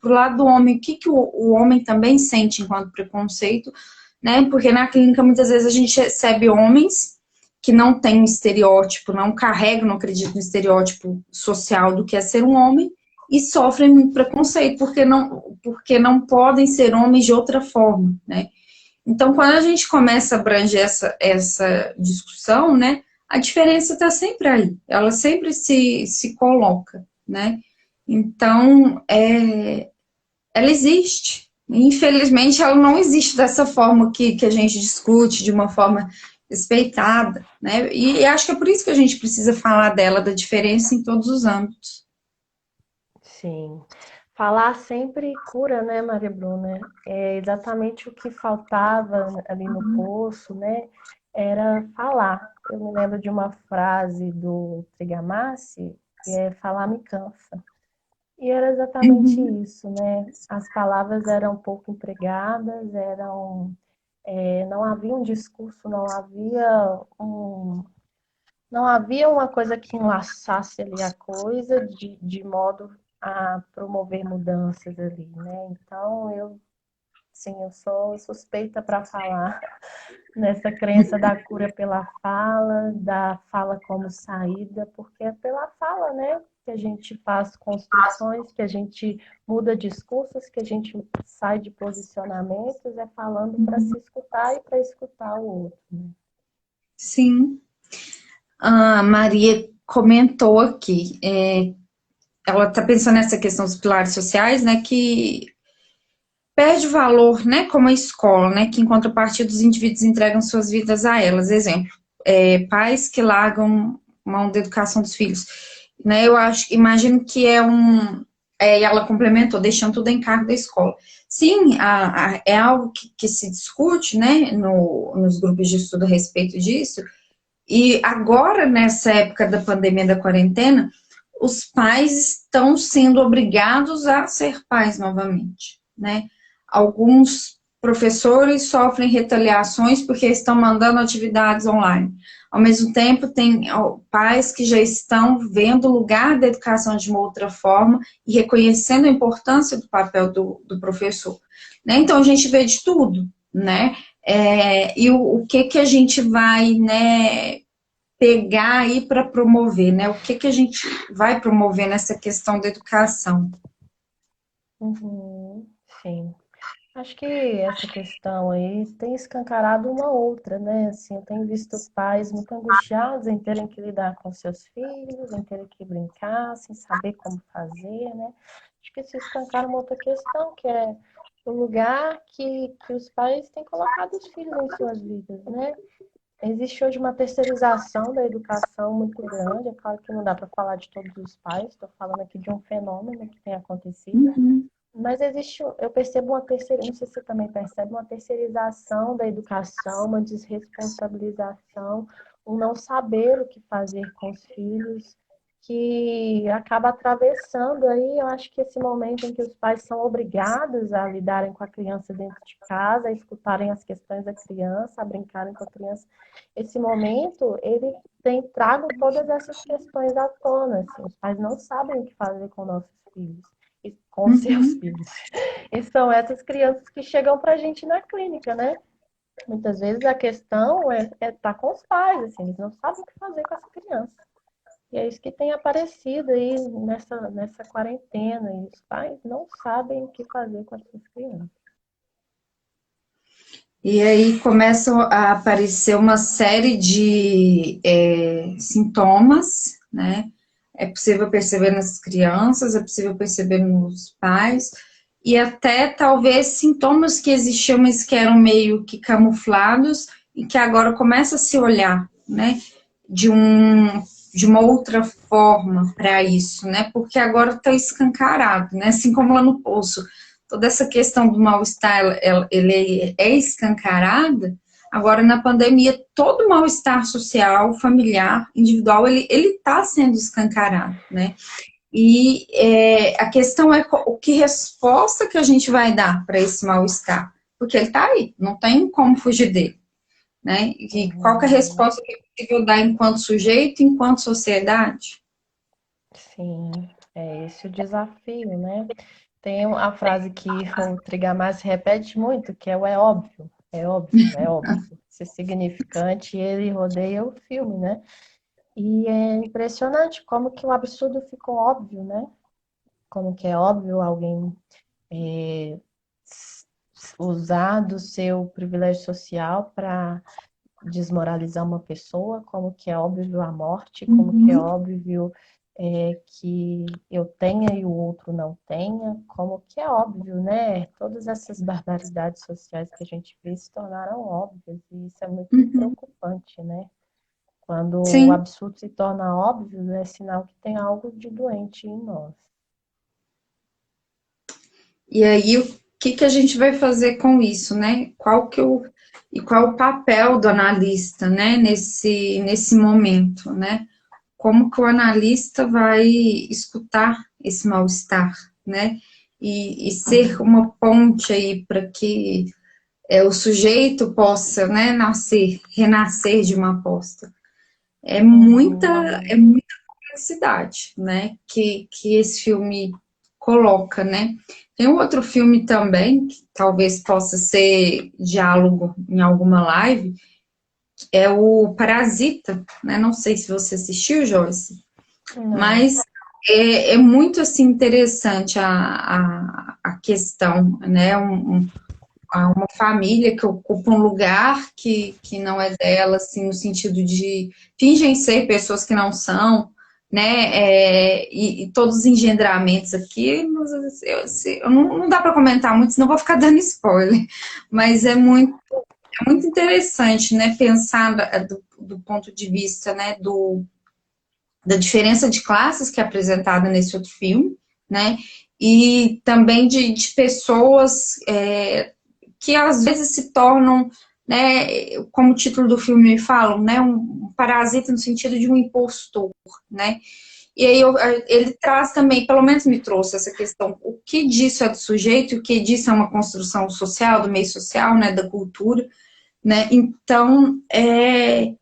lado do homem, o que o homem também sente enquanto preconceito, né? Porque na clínica, muitas vezes, a gente recebe homens que não têm um estereótipo, não carregam, não acreditam no estereótipo social do que é ser um homem, e sofrem muito preconceito, porque não podem ser homens de outra forma, né? Então, quando a gente começa a abranger essa discussão, né, a diferença está sempre aí, ela sempre se coloca, né? Então, ela existe. Infelizmente, ela não existe dessa forma que a gente discute, de uma forma respeitada, né? E acho que é por isso que a gente precisa falar dela, da diferença em todos os âmbitos. Sim. Falar sempre cura, né, Maria Bruna? É exatamente o que faltava ali no poço, né? Era falar. Eu me lembro de uma frase do Trigamassi, que é falar me cansa. E era exatamente Uhum. isso, né? As palavras eram pouco empregadas, não havia um discurso, não havia uma coisa que enlaçasse ali a coisa de modo a promover mudanças ali, né? Então, sim, eu sou suspeita para falar nessa crença da cura pela fala, da fala como saída, porque é pela fala, né? Que a gente faz construções, que a gente muda discursos, que a gente sai de posicionamentos, é falando para se escutar e para escutar o outro, né? Sim. A Maria comentou aqui, ela está pensando nessa questão dos pilares sociais, né, que perde valor, né, como a escola, né, que em contrapartida os indivíduos entregam suas vidas a elas. Exemplo, pais que largam mão da educação dos filhos, né, eu acho, imagino que e ela complementou, deixando tudo em cargo da escola. Sim, é algo que se discute, né, nos grupos de estudo a respeito disso, e agora, nessa época da pandemia da quarentena, os pais estão sendo obrigados a ser pais novamente, né? Alguns professores sofrem retaliações porque estão mandando atividades online. Ao mesmo tempo, tem pais que já estão vendo o lugar da educação de uma outra forma e reconhecendo a importância do papel do professor. Né? Então, a gente vê de tudo, né? E o que a gente vai, né, pegar aí para promover, né? O que a gente vai promover nessa questão da educação? Uhum, sim. Acho que essa questão aí tem escancarado uma outra, né? Assim, eu tenho visto pais muito angustiados em terem que lidar com seus filhos, em terem que brincar, sem saber como fazer, né? Acho que se escancara uma outra questão, que é o lugar que os pais têm colocado os filhos em suas vidas, né? Existe hoje uma terceirização da educação muito grande. É claro que não dá para falar de todos os pais, estou falando aqui de um fenômeno que tem acontecido. Uhum, Mas existe, eu percebo uma terceira, não sei se você também percebe, uma terceirização da educação, uma desresponsabilização, um não saber o que fazer com os filhos, que acaba atravessando aí, eu acho que esse momento em que os pais são obrigados a lidarem com a criança dentro de casa, a escutarem as questões da criança, a brincarem com a criança, esse momento, ele tem trago todas essas questões à tona, assim, os pais não sabem o que fazer com nossos filhos e com seus uhum. filhos. E são essas crianças que chegam para a gente na clínica, né? Muitas vezes a questão é estar com os pais, assim, eles não sabem o que fazer com essa criança. E é isso que tem aparecido aí nessa quarentena, e os pais não sabem o que fazer com essas crianças. E aí começam a aparecer uma série de sintomas, né? É possível perceber nas crianças, é possível perceber nos pais, e até talvez sintomas que existiam, mas que eram meio que camuflados, e que agora começa a se olhar, né? De, um, de uma outra forma para isso, né? Porque agora está escancarado, né? Assim como lá no Poço, toda essa questão do mal-estar, ele é escancarada. Agora, na pandemia, todo o mal-estar social, familiar, individual, ele está sendo escancarado, né? E a questão é que resposta que a gente vai dar para esse mal-estar, porque ele está aí, não tem como fugir dele, né? E qual que é a Uhum, resposta que é possível dar enquanto sujeito, enquanto sociedade? sim, é esse o desafio, né? Tem a frase que o Trigamassi repete muito, que é o é óbvio, é óbvio, é óbvio. Esse significante, ele rodeia o filme, né? E é impressionante como que o absurdo ficou óbvio, né? Como que é óbvio alguém usar do seu privilégio social para desmoralizar uma pessoa, como que é óbvio a morte, como que é Uhum. óbvio que eu tenha e o outro não tenha, como que é óbvio, né? Todas essas barbaridades sociais que a gente vê se tornaram óbvias, e isso é muito Uhum. preocupante, né? Quando o Sim. absurdo se torna óbvio, é sinal que tem algo de doente em nós. E aí, o que que a gente vai fazer com isso, né? Qual o papel do analista, né, nesse momento, né? Como que o analista vai escutar esse mal-estar, né? E ser uma ponte aí para que o sujeito possa, né, renascer de uma aposta. Uhum. É muita complexidade, né, que esse filme coloca, né? Tem um outro filme também, que talvez possa ser diálogo em alguma live, é o Parasita, né? Não sei se você assistiu, Joyce, Não. mas é muito assim interessante a questão, né? Uma família que ocupa um lugar que não é dela, assim, no sentido de fingem ser pessoas que não são, né? E todos os engendramentos aqui, não dá para comentar muito, senão eu vou ficar dando spoiler, mas é muito interessante, né? Pensar do ponto de vista, né? Da diferença de classes que é apresentada nesse outro filme, né? E também de pessoas que às vezes se tornam, né, como o título do filme fala, né, um parasita no sentido de um impostor, né? E aí ele traz também, pelo menos me trouxe essa questão, o que disso é do sujeito, o que disso é uma construção social, do meio social, né, da cultura, né? Então, é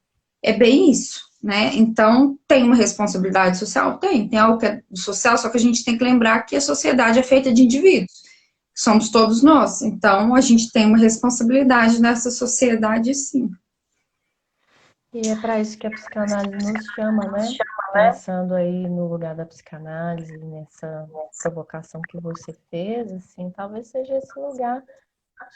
bem isso, né? Então, tem uma responsabilidade social? Tem algo que é social, só que a gente tem que lembrar que a sociedade é feita de indivíduos, somos todos nós, então a gente tem uma responsabilidade nessa sociedade, sim. E é para isso que a psicanálise nos chama, né? Pensando aí no lugar da psicanálise, nessa provocação que você fez, assim, talvez seja esse lugar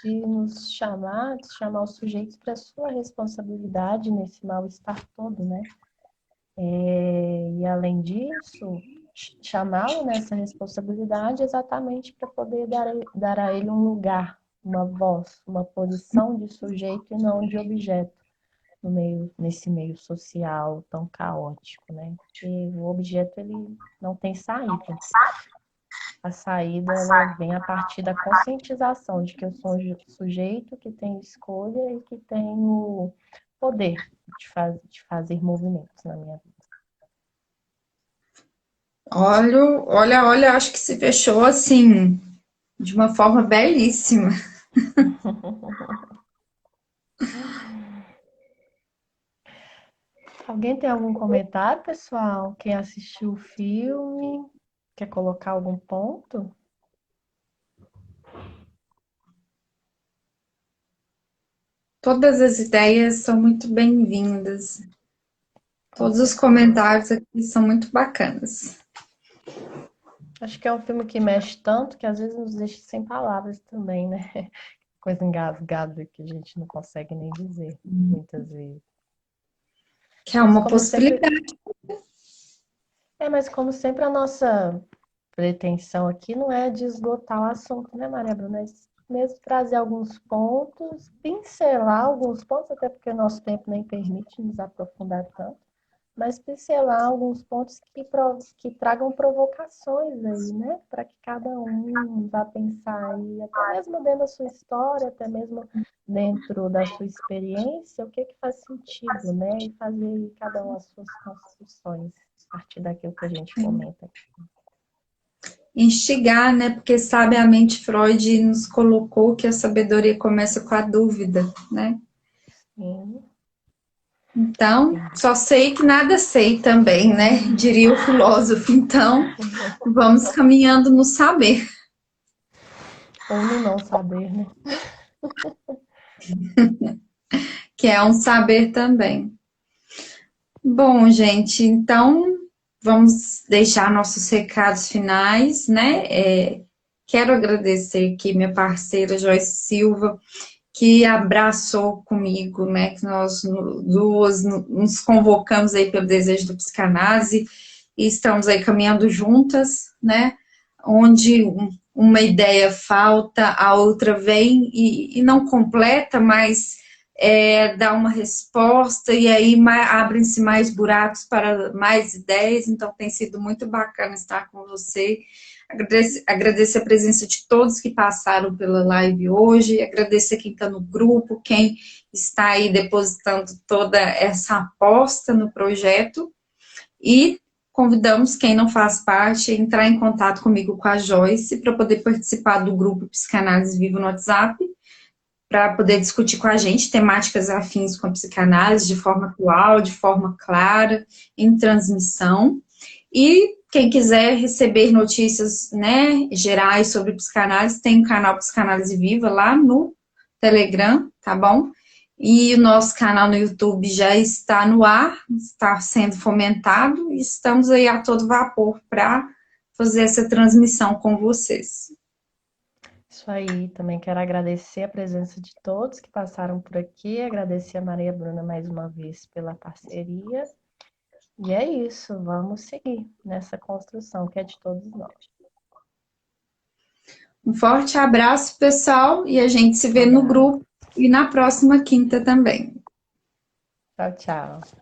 de chamar os sujeitos para sua responsabilidade nesse mal-estar todo, né? E além disso, chamá-lo nessa responsabilidade exatamente para poder dar a ele um lugar, uma voz, uma posição de sujeito e não de objeto no meio, nesse meio social tão caótico, né? Porque o objeto ele não tem saída. A saída ela vem a partir da conscientização de que eu sou um sujeito que tem escolha e que tem o poder de fazer movimentos na minha vida. Olha, acho que se fechou assim, de uma forma belíssima. Alguém tem algum comentário, pessoal? Quem assistiu o filme? Quer colocar algum ponto? Todas as ideias são muito bem-vindas. Com Todos os certeza. comentários aqui são muito bacanas. Acho que é um filme que mexe tanto que às vezes nos deixa sem palavras também, né? Coisa engasgada que a gente não consegue nem dizer, muitas vezes. Que é Mas uma como sempre, possibilidade. mas como sempre a nossa pretensão aqui não é de esgotar o assunto, né, Maria Bruna? É mesmo trazer alguns pontos, pincelar alguns pontos, até porque o nosso tempo nem permite nos aprofundar tanto, mas pincelar alguns pontos que tragam provocações aí, né? Para que cada um vá pensar aí, até mesmo dentro da sua história, até mesmo dentro da sua experiência, o que que faz sentido, né? E fazer cada um as suas construções a partir daquilo que a gente comenta aqui. Instigar, né? Porque sabiamente Freud nos colocou que a sabedoria começa com a dúvida, né? Sim, Então, sim. só sei que nada sei também, né? Diria o filósofo. Então, vamos caminhando no saber, Ou no não saber, né? que é um saber também. Bom, gente, então vamos deixar nossos recados finais, né? Quero agradecer aqui minha parceira Joyce Silva, que abraçou comigo, né? Que nós duas nos convocamos aí pelo desejo do psicanálise e estamos aí caminhando juntas, né? Onde uma ideia falta, a outra vem e não completa, mas dá uma resposta, e aí abrem-se mais buracos para mais ideias, então tem sido muito bacana estar com você. Agradeço a presença de todos que passaram pela live hoje, agradeço a quem está no grupo, quem está aí depositando toda essa aposta no projeto, e convidamos quem não faz parte a entrar em contato comigo, com a Joyce, para poder participar do grupo Psicanálise Viva no WhatsApp, para poder discutir com a gente temáticas afins com a psicanálise de forma atual, de forma clara, em transmissão. E quem quiser receber notícias, né, gerais sobre psicanálise, tem o canal Psicanálise Viva lá no Telegram, tá bom? E o nosso canal no YouTube já está no ar, está sendo fomentado, e estamos aí a todo vapor para fazer essa transmissão com vocês. Isso aí, também quero agradecer a presença de todos que passaram por aqui, agradecer a Maria Bruna mais uma vez pela parceria. E é isso, vamos seguir nessa construção que é de todos nós. Um forte abraço, pessoal, e a gente se vê no grupo e na próxima quinta também. Tchau, tchau.